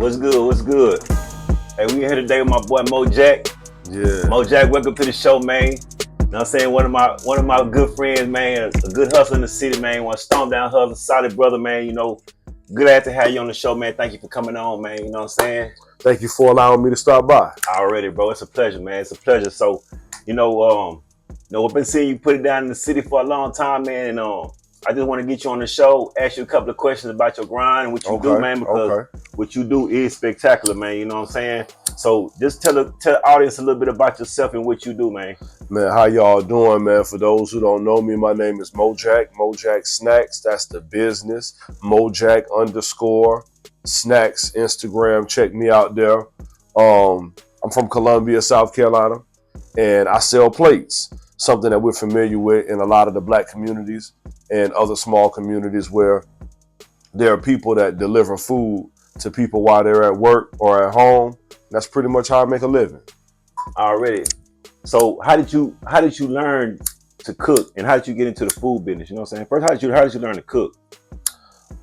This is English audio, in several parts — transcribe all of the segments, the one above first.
What's good? What's good? Hey, we here today with my boy MOJAK. Yeah. MOJAK, welcome to the show, man. You know what I'm saying? One of my good friends, man. A good hustler in the city, man. One storm down hustler, solid brother, man. You know, good to have you on the show, man. Thank you for coming on, man. You know what I'm saying? Thank you for allowing me to stop by. Already, bro. It's a pleasure, man. It's a pleasure. So, I've been seeing you put it down in the city for a long time, man. And I just want to get you on the show, ask you a couple of questions about your grind and what you do, man, because what you do is spectacular, man. You know what I'm saying? So just tell the audience a little bit about yourself and what you do, man. Man, how y'all doing, man? For those who don't know me, my name is MOJAK. MOJAK Snacks, that's the business. MOJAK_Snacks, Instagram. Check me out there. I'm from Columbia, South Carolina, and I sell plates, something that we're familiar with in a lot of the black communities and other small communities where there are people that deliver food to people while they're at work or at home. That's pretty much how I make a living. Already. So how did you learn to cook, and how did you get into the food business? You know what I'm saying? First, how did you learn to cook?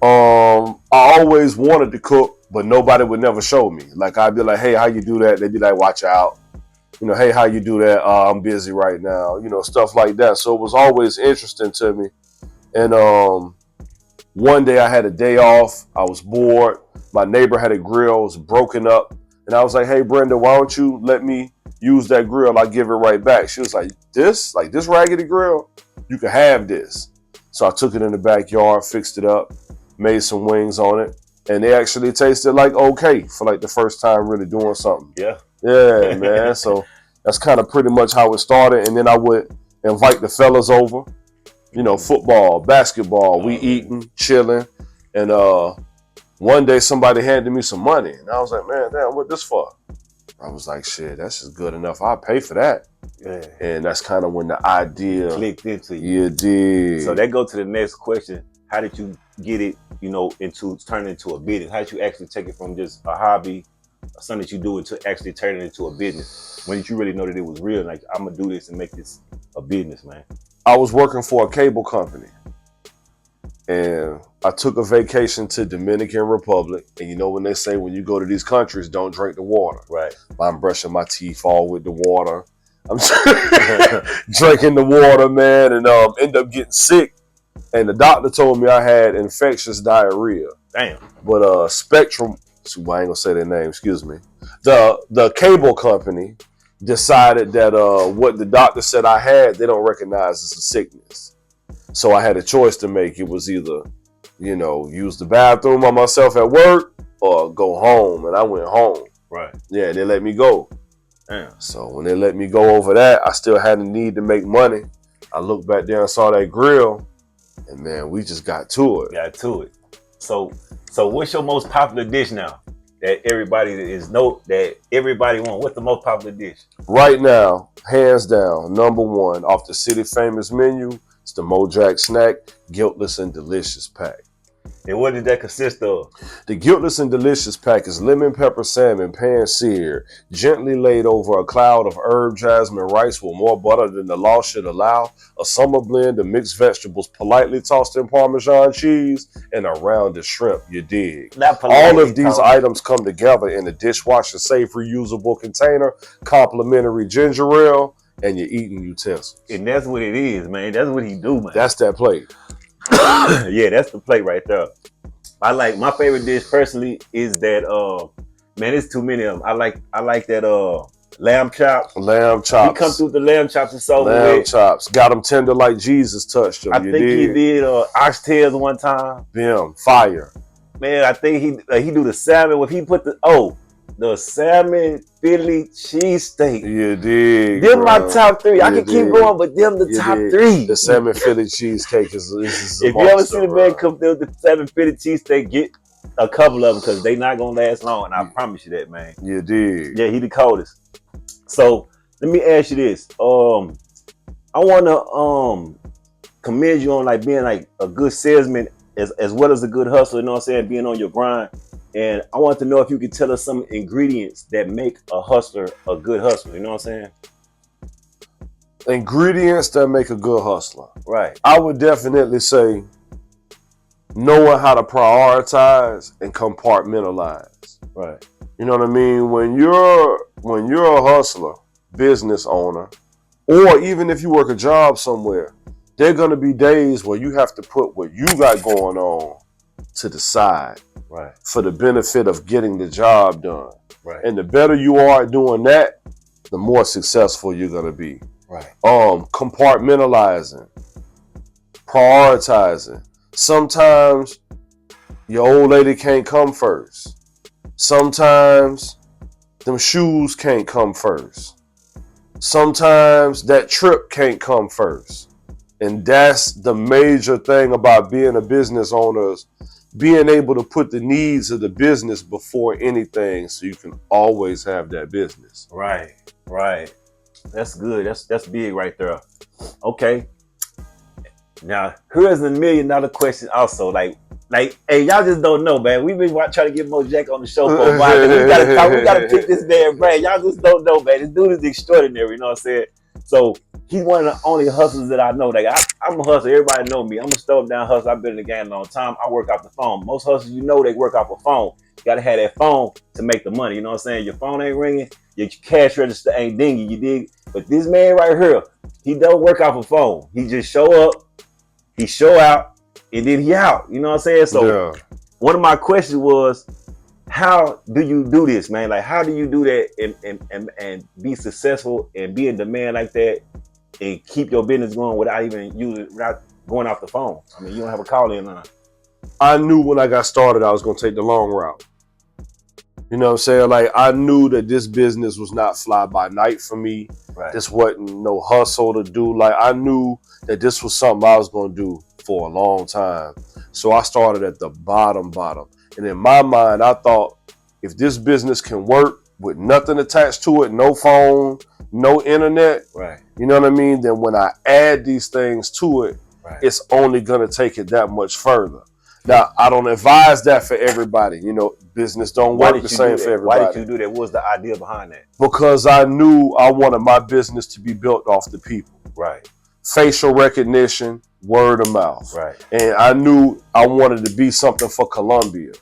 I always wanted to cook, but nobody would never show me. Like, I'd be like, hey, how you do that? They'd be like, watch out. You know, hey, how you do that? I'm busy right now. You know, stuff like that. So it was always interesting to me. And one day I had a day off. I was bored. My neighbor had a grill. It was broken up. And I was like, hey, Brenda, why don't you let me use that grill? I'll give it right back. She was like, this raggedy grill? You can have this. So I took it in the backyard, fixed it up, made some wings on it. And they actually tasted like okay for like the first time really doing something. Yeah. Yeah, man. So that's kind of pretty much how it started. And then I would invite the fellas over, you know, football, basketball, we eating, chilling. And one day somebody handed me some money. And I was like, man, damn, what this for? I was like, shit, that's just good enough. I'll pay for that. Yeah. And that's kind of when the idea clicked into you. Yeah, did. So that goes to the next question. How did you get it, you know, turn into a business? How did you actually take it from just a hobby, something that you do, to actually turn it into a business? When did you really know that it was real? Like, I'm gonna do this and make this a business, man. I was working for a cable company, and I took a vacation to Dominican Republic. And you know when they say when you go to these countries, don't drink the water. Right. I'm brushing my teeth all with the water. I'm drinking the water, man, and end up getting sick. And the doctor told me I had infectious diarrhea. Damn. But Spectrum, I ain't gonna say their name, excuse me. The cable company decided that what the doctor said I had, they don't recognize as a sickness. So I had a choice to make. It was either, you know, use the bathroom on myself at work or go home. And I went home. Right. Yeah, they let me go. Damn. So when they let me go over that, I still had a need to make money. I looked back there and saw that grill, and man, we just got to it. Got to it. So what's your most popular dish now that everybody want? What's the most popular dish? Right now, hands down, number one off the city famous menu, it's the MOJAK Snack Guiltless and Delicious Pack. And what did that consist of? The Guiltless and Delicious Pack is lemon pepper salmon pan-seared, gently laid over a cloud of herb jasmine rice with more butter than the law should allow, a summer blend of mixed vegetables politely tossed in Parmesan cheese, and a rounded shrimp, you dig. All of these items come together in a dishwasher-safe reusable container, complimentary ginger ale, and your eating utensils. And that's what it is, man. That's what he do, man. That's that plate. Yeah, that's the plate right there. My favorite dish personally is that man, there's too many of them. I like that lamb chops. Lamb chops. He come through the lamb chops and so lamb chops. Got them tender like Jesus touched them. I think he did oxtails one time. Bam, fire. Man, I think he do the salmon. If he put the salmon Philly cheesesteak. You dig. Them my top three. I can keep going, but them the top three. The salmon Philly cheesecake is if you ever see the man come through the salmon Philly cheesesteak, get a couple of them because they not gonna last long, and I promise you that, man. You dig. Yeah, he the coldest. So let me ask you this. I wanna commend you on like being like a good salesman as well as a good hustler, you know what I'm saying, being on your grind. And I want to know if you could tell us some ingredients that make a hustler a good hustler, you know what I'm saying? Ingredients that make a good hustler. Right. I would definitely say knowing how to prioritize and compartmentalize. Right. You know what I mean? When you're a hustler, business owner, or even if you work a job somewhere, there are going to be days where you have to put what you got going on to the side, right, for the benefit of getting the job done. Right. And the better you are at doing that, the more successful you're going to be. Right. Compartmentalizing, prioritizing. Sometimes your old lady can't come first. Sometimes them shoes can't come first. Sometimes that trip can't come first. And that's the major thing about being a business owner, is being able to put the needs of the business before anything, so you can always have that business. Right, right. That's good. That's big right there. Okay. Now, here's $1 million question also. Like, hey, y'all just don't know, man. We've been trying to get MOJAK on the show for a while. We gotta pick this man brain. Y'all just don't know, man. This dude is extraordinary, you know what I'm saying? So he's one of the only hustlers that I know. Like, I'm a hustler. Everybody know me. I'm a stove down hustler. I've been in the game a long time. I work off the phone. Most hustlers, you know, they work off a phone. You gotta have that phone to make the money. You know what I'm saying? Your phone ain't ringing. Your cash register ain't dinging. You dig? But this man right here, he don't work off a phone. He just show up, he show out, and then he out. You know what I'm saying? So one of my questions was, how do you do this, man? Like, how do you do that and be successful and be in demand like that and keep your business going without going off the phone? I mean, you don't have a call in line. I knew when I got started I was going to take the long route. You know what I'm saying? Like, I knew that this business was not fly by night for me. Right. This wasn't no hustle to do. Like, I knew that this was something I was going to do for a long time. So I started at the bottom. And in my mind, I thought, if this business can work with nothing attached to it, no phone, no internet, right, you know what I mean? Then when I add these things to it, right, it's only going to take it that much further. Now, I don't advise that for everybody. You know, business don't work the same for everybody. Why did you do that? What was the idea behind that? Because I knew I wanted my business to be built off the people. Right. Facial recognition, word of mouth. Right. And I knew I wanted to be something for Colombia.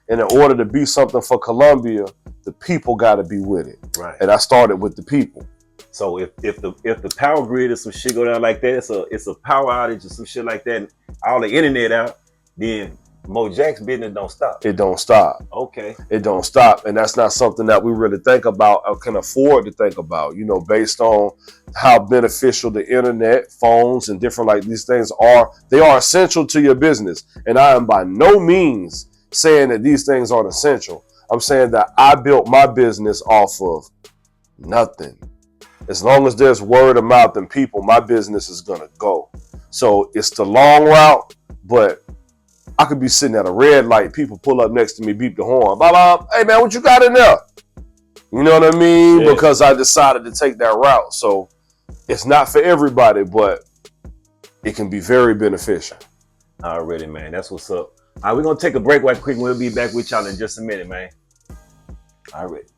And in order to be something for Colombia, the people got to be with it. Right. And I started with the people. So if the power grid or some shit go down like that, it's a power outage or some shit like that, and all the internet out, then MOJAK's business don't stop. It don't stop. Okay. It don't stop. And that's not something that we really think about or can afford to think about, you know, based on how beneficial the internet, phones, and different like these things are. They are essential to your business. And I am by no means saying that these things aren't essential. I'm saying that I built my business off of nothing. As long as there's word of mouth and people, my business is going to go. So it's the long route, but I could be sitting at a red light, people pull up next to me, beep the horn. Blah, blah. Hey, man, what you got in there? You know what I mean? Yeah. Because I decided to take that route. So it's not for everybody, but it can be very beneficial. Already, man. That's what's up. All right, we're going to take a break right quick. We'll be back with y'all in just a minute, man. All right.